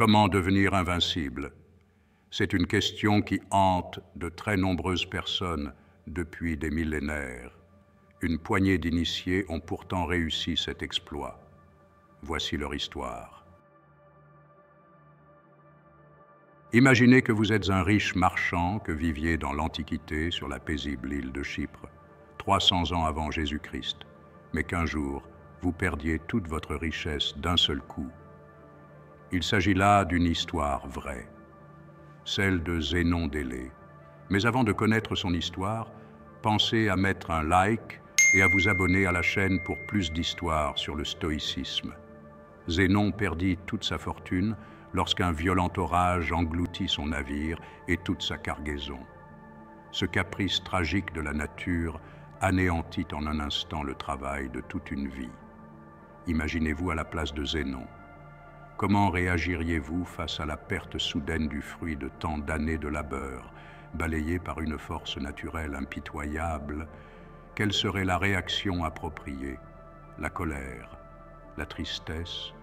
Comment devenir invincible? C'est une question qui hante de très nombreuses personnes depuis des millénaires. Une poignée d'initiés ont pourtant réussi cet exploit. Voici leur histoire. Imaginez que vous êtes un riche marchand que viviez dans l'Antiquité sur la paisible île de Chypre, 300 ans avant Jésus-Christ, mais qu'un jour, vous perdiez toute votre richesse d'un seul coup. Il s'agit là d'une histoire vraie, celle de Zénon d'Élée. Mais avant de connaître son histoire, pensez à mettre un like et à vous abonner à la chaîne pour plus d'histoires sur le stoïcisme. Zénon perdit toute sa fortune lorsqu'un violent orage engloutit son navire et toute sa cargaison. Ce caprice tragique de la nature anéantit en un instant le travail de toute une vie. Imaginez-vous à la place de Zénon. Comment réagiriez-vous face à la perte soudaine du fruit de tant d'années de labeur, balayé par une force naturelle impitoyable? Quelle serait la réaction appropriée? La colère? La tristesse?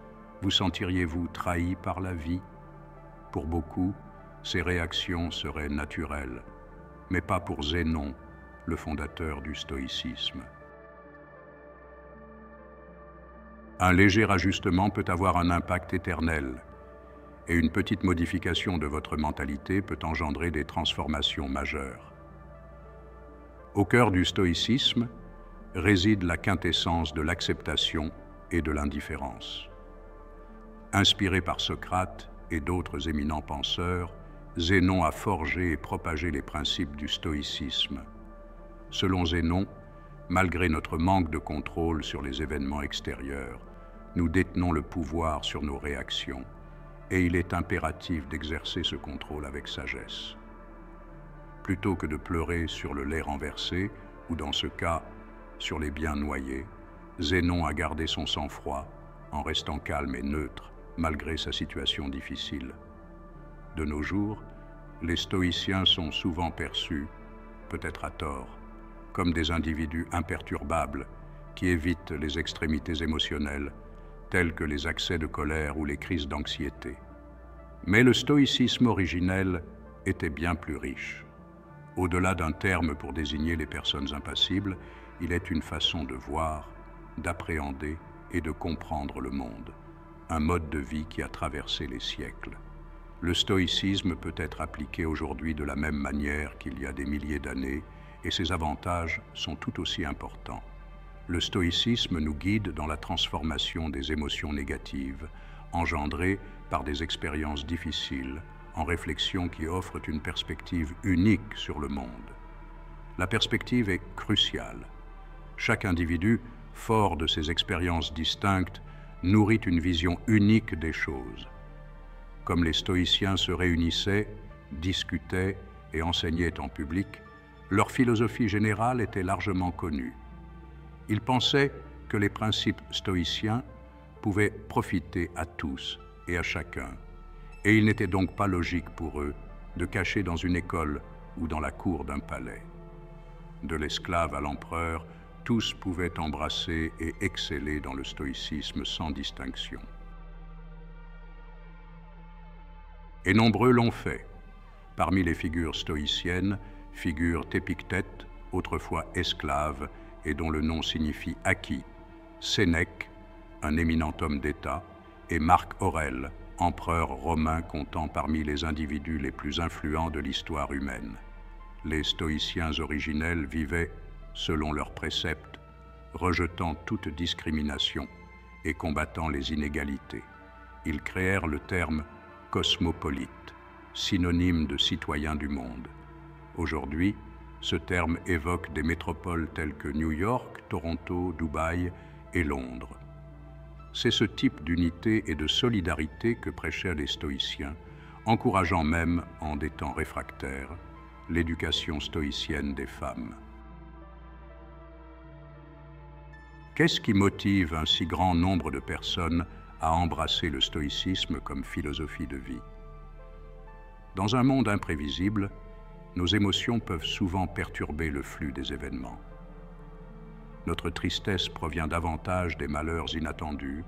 Vous sentiriez-vous trahi par la vie? Pour beaucoup, ces réactions seraient naturelles, mais pas pour Zénon, le fondateur du stoïcisme. Un léger ajustement peut avoir un impact éternel, et une petite modification de votre mentalité peut engendrer des transformations majeures. Au cœur du stoïcisme réside la quintessence de l'acceptation et de l'indifférence. Inspiré par Socrate et d'autres éminents penseurs, Zénon a forgé et propagé les principes du stoïcisme. Selon Zénon, malgré notre manque de contrôle sur les événements extérieurs, nous détenons le pouvoir sur nos réactions, et il est impératif d'exercer ce contrôle avec sagesse. Plutôt que de pleurer sur le lait renversé, ou dans ce cas, sur les biens noyés, Zénon a gardé son sang-froid, en restant calme et neutre, malgré sa situation difficile. De nos jours, les stoïciens sont souvent perçus, peut-être à tort, comme des individus imperturbables qui évitent les extrémités émotionnelles, telles que les accès de colère ou les crises d'anxiété. Mais le stoïcisme originel était bien plus riche. Au-delà d'un terme pour désigner les personnes impassibles, il est une façon de voir, d'appréhender et de comprendre le monde, un mode de vie qui a traversé les siècles. Le stoïcisme peut être appliqué aujourd'hui de la même manière qu'il y a des milliers d'années, et ses avantages sont tout aussi importants. Le stoïcisme nous guide dans la transformation des émotions négatives, engendrées par des expériences difficiles, en réflexions qui offrent une perspective unique sur le monde. La perspective est cruciale. Chaque individu, fort de ses expériences distinctes, nourrit une vision unique des choses. Comme les stoïciens se réunissaient, discutaient et enseignaient en public, leur philosophie générale était largement connue. Ils pensaient que les principes stoïciens pouvaient profiter à tous et à chacun, et il n'était donc pas logique pour eux de cacher dans une école ou dans la cour d'un palais. De l'esclave à l'empereur, tous pouvaient embrasser et exceller dans le stoïcisme sans distinction. Et nombreux l'ont fait. Parmi les figures stoïciennes figurent Épictète, autrefois esclave, et dont le nom signifie acquis, Sénèque, un éminent homme d'État, et Marc Aurèle, empereur romain comptant parmi les individus les plus influents de l'histoire humaine. Les stoïciens originels vivaient selon leurs préceptes, rejetant toute discrimination et combattant les inégalités. Ils créèrent le terme cosmopolite, synonyme de citoyen du monde. Aujourd'hui, ce terme évoque des métropoles telles que New York, Toronto, Dubaï et Londres. C'est ce type d'unité et de solidarité que prêchaient les stoïciens, encourageant même, en des temps réfractaires, l'éducation stoïcienne des femmes. Qu'est-ce qui motive un si grand nombre de personnes à embrasser le stoïcisme comme philosophie de vie? Dans un monde imprévisible, nos émotions peuvent souvent perturber le flux des événements. Notre tristesse provient davantage des malheurs inattendus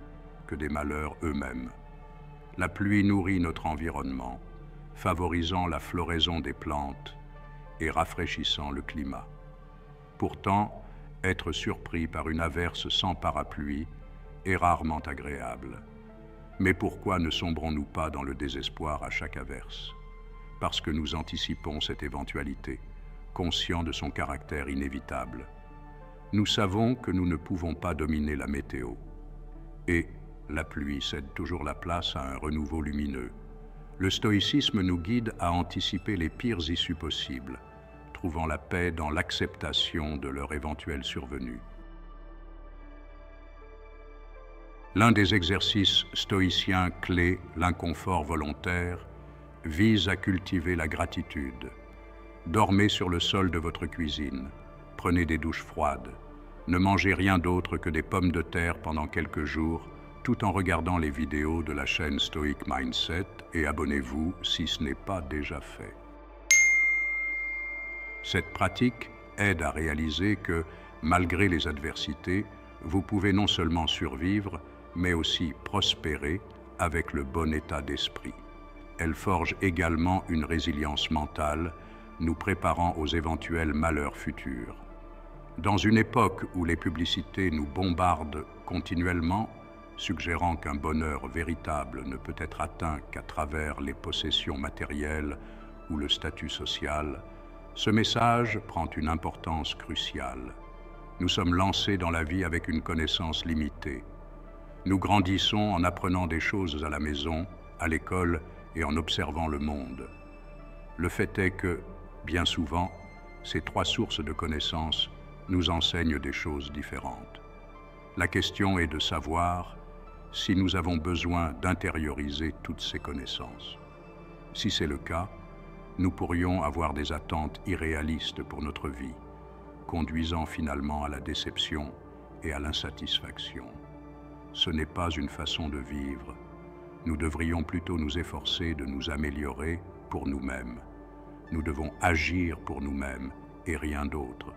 que des malheurs eux-mêmes. La pluie nourrit notre environnement, favorisant la floraison des plantes et rafraîchissant le climat. Pourtant, être surpris par une averse sans parapluie est rarement agréable. Mais pourquoi ne sombrons-nous pas dans le désespoir à chaque averse? Parce que nous anticipons cette éventualité, conscients de son caractère inévitable. Nous savons que nous ne pouvons pas dominer la météo. Et la pluie cède toujours la place à un renouveau lumineux. Le stoïcisme nous guide à anticiper les pires issues possibles, trouvant la paix dans l'acceptation de leur éventuelle survenue. L'un des exercices stoïciens clés, l'inconfort volontaire, vise à cultiver la gratitude. Dormez sur le sol de votre cuisine, prenez des douches froides, ne mangez rien d'autre que des pommes de terre pendant quelques jours, tout en regardant les vidéos de la chaîne Stoic Mindset et abonnez-vous si ce n'est pas déjà fait. Cette pratique aide à réaliser que, malgré les adversités, vous pouvez non seulement survivre, mais aussi prospérer avec le bon état d'esprit. Elle forge également une résilience mentale, nous préparant aux éventuels malheurs futurs. Dans une époque où les publicités nous bombardent continuellement, suggérant qu'un bonheur véritable ne peut être atteint qu'à travers les possessions matérielles ou le statut social, ce message prend une importance cruciale. Nous sommes lancés dans la vie avec une connaissance limitée. Nous grandissons en apprenant des choses à la maison, à l'école et en observant le monde. Le fait est que, bien souvent, ces trois sources de connaissances nous enseignent des choses différentes. La question est de savoir si nous avons besoin d'intérioriser toutes ces connaissances. Si c'est le cas, nous pourrions avoir des attentes irréalistes pour notre vie, conduisant finalement à la déception et à l'insatisfaction. Ce n'est pas une façon de vivre. Nous devrions plutôt nous efforcer de nous améliorer pour nous-mêmes. Nous devons agir pour nous-mêmes et rien d'autre.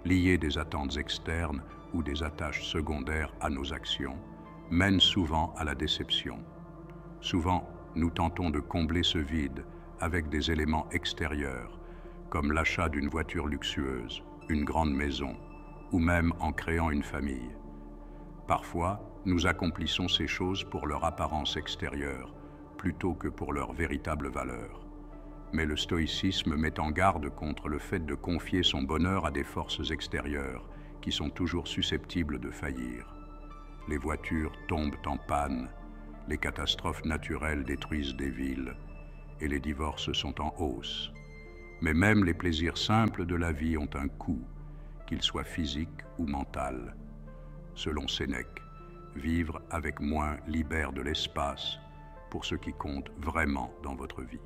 Lier des attentes externes ou des attaches secondaires à nos actions mène souvent à la déception. Souvent, nous tentons de combler ce vide avec des éléments extérieurs, comme l'achat d'une voiture luxueuse, une grande maison, ou même en créant une famille. Parfois, nous accomplissons ces choses pour leur apparence extérieure, plutôt que pour leur véritable valeur. Mais le stoïcisme met en garde contre le fait de confier son bonheur à des forces extérieures, qui sont toujours susceptibles de faillir. Les voitures tombent en panne, les catastrophes naturelles détruisent des villes, et les divorces sont en hausse. Mais même les plaisirs simples de la vie ont un coût, qu'il soit physique ou mental. Selon Sénèque, vivre avec moins libère de l'espace pour ce qui compte vraiment dans votre vie.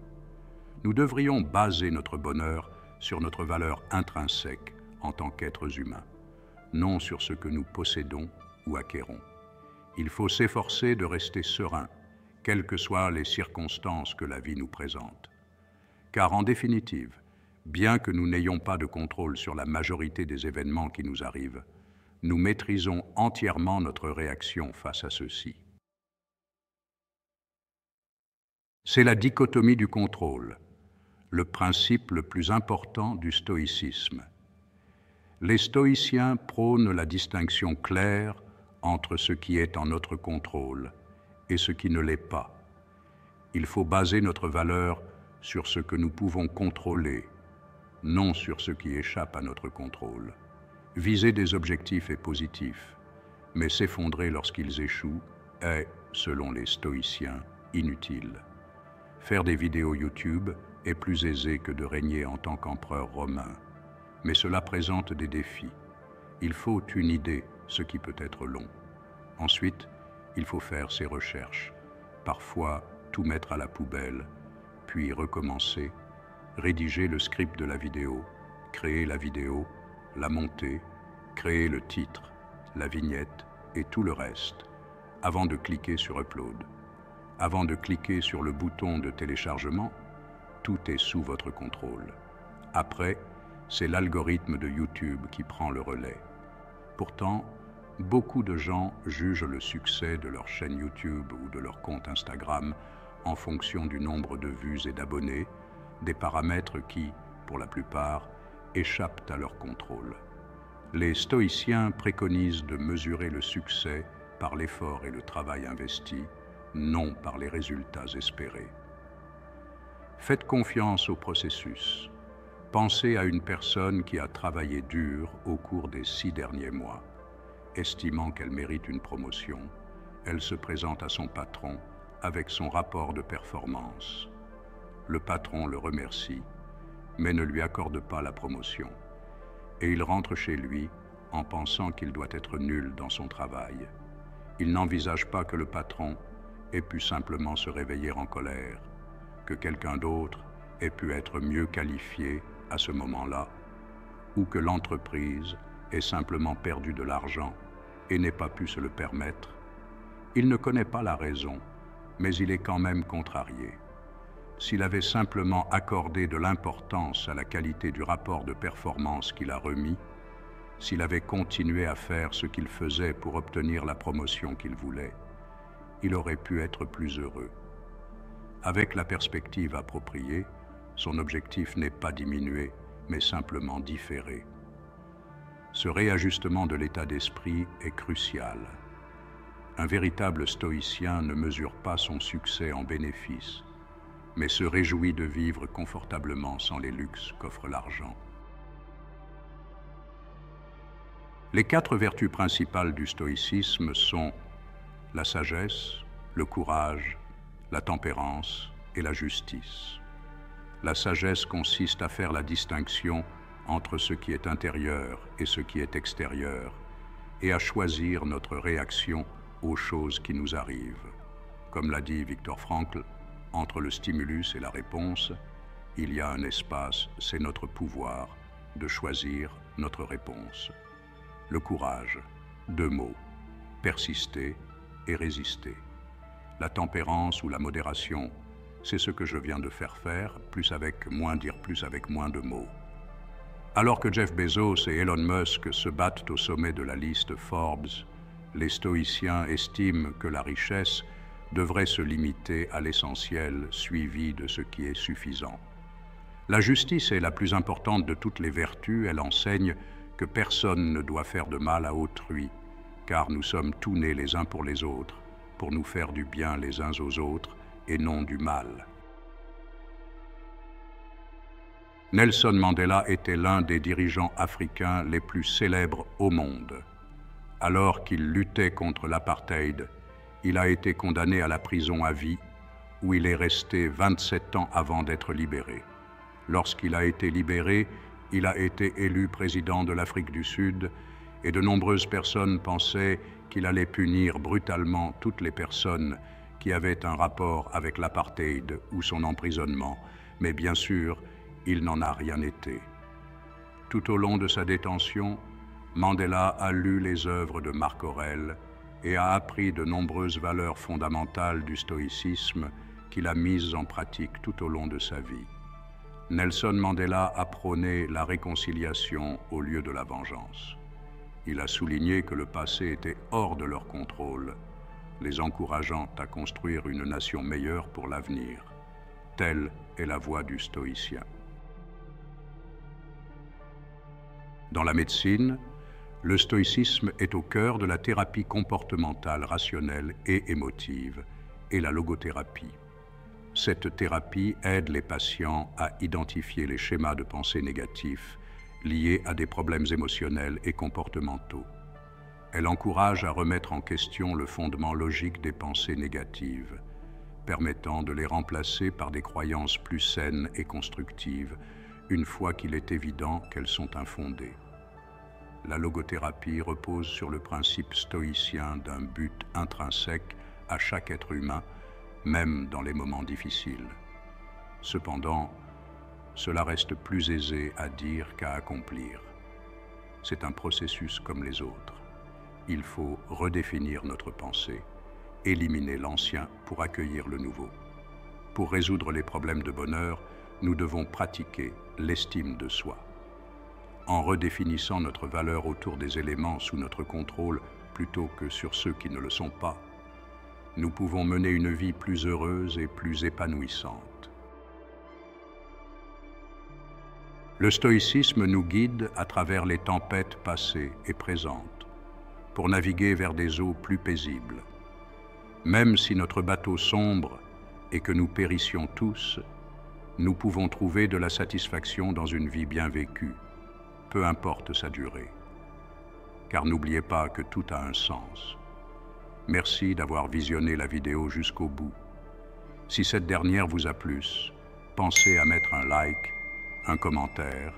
Nous devrions baser notre bonheur sur notre valeur intrinsèque en tant qu'êtres humains, non sur ce que nous possédons ou acquérons. Il faut s'efforcer de rester serein, quelles que soient les circonstances que la vie nous présente. Car en définitive, bien que nous n'ayons pas de contrôle sur la majorité des événements qui nous arrivent, nous maîtrisons entièrement notre réaction face à ceux-ci. C'est la dichotomie du contrôle, le principe le plus important du stoïcisme. Les stoïciens prônent la distinction claire entre ce qui est en notre contrôle et ce qui ne l'est pas. Il faut baser notre valeur sur ce que nous pouvons contrôler, non sur ce qui échappe à notre contrôle. Viser des objectifs est positif, mais s'effondrer lorsqu'ils échouent est, selon les stoïciens, inutile. Faire des vidéos YouTube est plus aisé que de régner en tant qu'empereur romain, mais cela présente des défis. Il faut une idée, ce qui peut être long. Ensuite, il faut faire ses recherches, parfois tout mettre à la poubelle, puis recommencer, rédiger le script de la vidéo, créer la vidéo, la monter, créer le titre, la vignette et tout le reste, avant de cliquer sur Upload. Avant de cliquer sur le bouton de téléchargement, tout est sous votre contrôle. Après, c'est l'algorithme de YouTube qui prend le relais. Pourtant, beaucoup de gens jugent le succès de leur chaîne YouTube ou de leur compte Instagram en fonction du nombre de vues et d'abonnés, des paramètres qui, pour la plupart, échappent à leur contrôle. Les stoïciens préconisent de mesurer le succès par l'effort et le travail investi, non par les résultats espérés. Faites confiance au processus. Pensez à une personne qui a travaillé dur au cours des 6 derniers mois. Estimant qu'elle mérite une promotion, elle se présente à son patron avec son rapport de performance. Le patron le remercie, mais ne lui accorde pas la promotion. Et il rentre chez lui en pensant qu'il doit être nul dans son travail. Il n'envisage pas que le patron ait pu simplement se réveiller en colère, que quelqu'un d'autre ait pu être mieux qualifié à ce moment-là, ou que l'entreprise ait simplement perdu de l'argent et n'ait pas pu se le permettre. Il ne connaît pas la raison, mais il est quand même contrarié. S'il avait simplement accordé de l'importance à la qualité du rapport de performance qu'il a remis, s'il avait continué à faire ce qu'il faisait pour obtenir la promotion qu'il voulait, il aurait pu être plus heureux. Avec la perspective appropriée, son objectif n'est pas diminué, mais simplement différé. Ce réajustement de l'état d'esprit est crucial. Un véritable stoïcien ne mesure pas son succès en bénéfices, mais se réjouit de vivre confortablement sans les luxes qu'offre l'argent. Les 4 vertus principales du stoïcisme sont la sagesse, le courage, la tempérance et la justice. La sagesse consiste à faire la distinction entre ce qui est intérieur et ce qui est extérieur, et à choisir notre réaction aux choses qui nous arrivent. Comme l'a dit Viktor Frankl, entre le stimulus et la réponse, il y a un espace, c'est notre pouvoir de choisir notre réponse. Le courage, 2 mots, persister et résister. La tempérance ou la modération, c'est ce que je viens de faire, plus avec moins, dire plus avec moins de mots. Alors que Jeff Bezos et Elon Musk se battent au sommet de la liste Forbes, les stoïciens estiment que la richesse devrait se limiter à l'essentiel, suivi de ce qui est suffisant. La justice est la plus importante de toutes les vertus. Elle enseigne que personne ne doit faire de mal à autrui, car nous sommes tous nés les uns pour les autres, pour nous faire du bien les uns aux autres et non du mal. Nelson Mandela était l'un des dirigeants africains les plus célèbres au monde. Alors qu'il luttait contre l'apartheid, il a été condamné à la prison à vie, où il est resté 27 ans avant d'être libéré. Lorsqu'il a été libéré, il a été élu président de l'Afrique du Sud, et de nombreuses personnes pensaient qu'il allait punir brutalement toutes les personnes qui avaient un rapport avec l'apartheid ou son emprisonnement, mais bien sûr, il n'en a rien été. Tout au long de sa détention, Mandela a lu les œuvres de Marc Aurèle et a appris de nombreuses valeurs fondamentales du stoïcisme qu'il a mises en pratique tout au long de sa vie. Nelson Mandela a prôné la réconciliation au lieu de la vengeance. Il a souligné que le passé était hors de leur contrôle, les encourageant à construire une nation meilleure pour l'avenir. Telle est la voie du stoïcien. Dans la médecine, le stoïcisme est au cœur de la thérapie comportementale, rationnelle et émotive, et la logothérapie. Cette thérapie aide les patients à identifier les schémas de pensée négatifs liés à des problèmes émotionnels et comportementaux. Elle encourage à remettre en question le fondement logique des pensées négatives, permettant de les remplacer par des croyances plus saines et constructives, une fois qu'il est évident qu'elles sont infondées. La logothérapie repose sur le principe stoïcien d'un but intrinsèque à chaque être humain, même dans les moments difficiles. Cependant, cela reste plus aisé à dire qu'à accomplir. C'est un processus comme les autres. Il faut redéfinir notre pensée, éliminer l'ancien pour accueillir le nouveau. Pour résoudre les problèmes de bonheur, nous devons pratiquer l'estime de soi. En redéfinissant notre valeur autour des éléments sous notre contrôle plutôt que sur ceux qui ne le sont pas, nous pouvons mener une vie plus heureuse et plus épanouissante. Le stoïcisme nous guide à travers les tempêtes passées et présentes pour naviguer vers des eaux plus paisibles. Même si notre bateau sombre et que nous périssions tous, nous pouvons trouver de la satisfaction dans une vie bien vécue, peu importe sa durée. Car n'oubliez pas que tout a un sens. Merci d'avoir visionné la vidéo jusqu'au bout. Si cette dernière vous a plu, pensez à mettre un like, un commentaire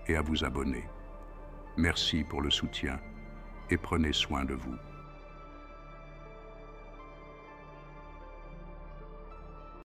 et à vous abonner. Merci pour le soutien et prenez soin de vous.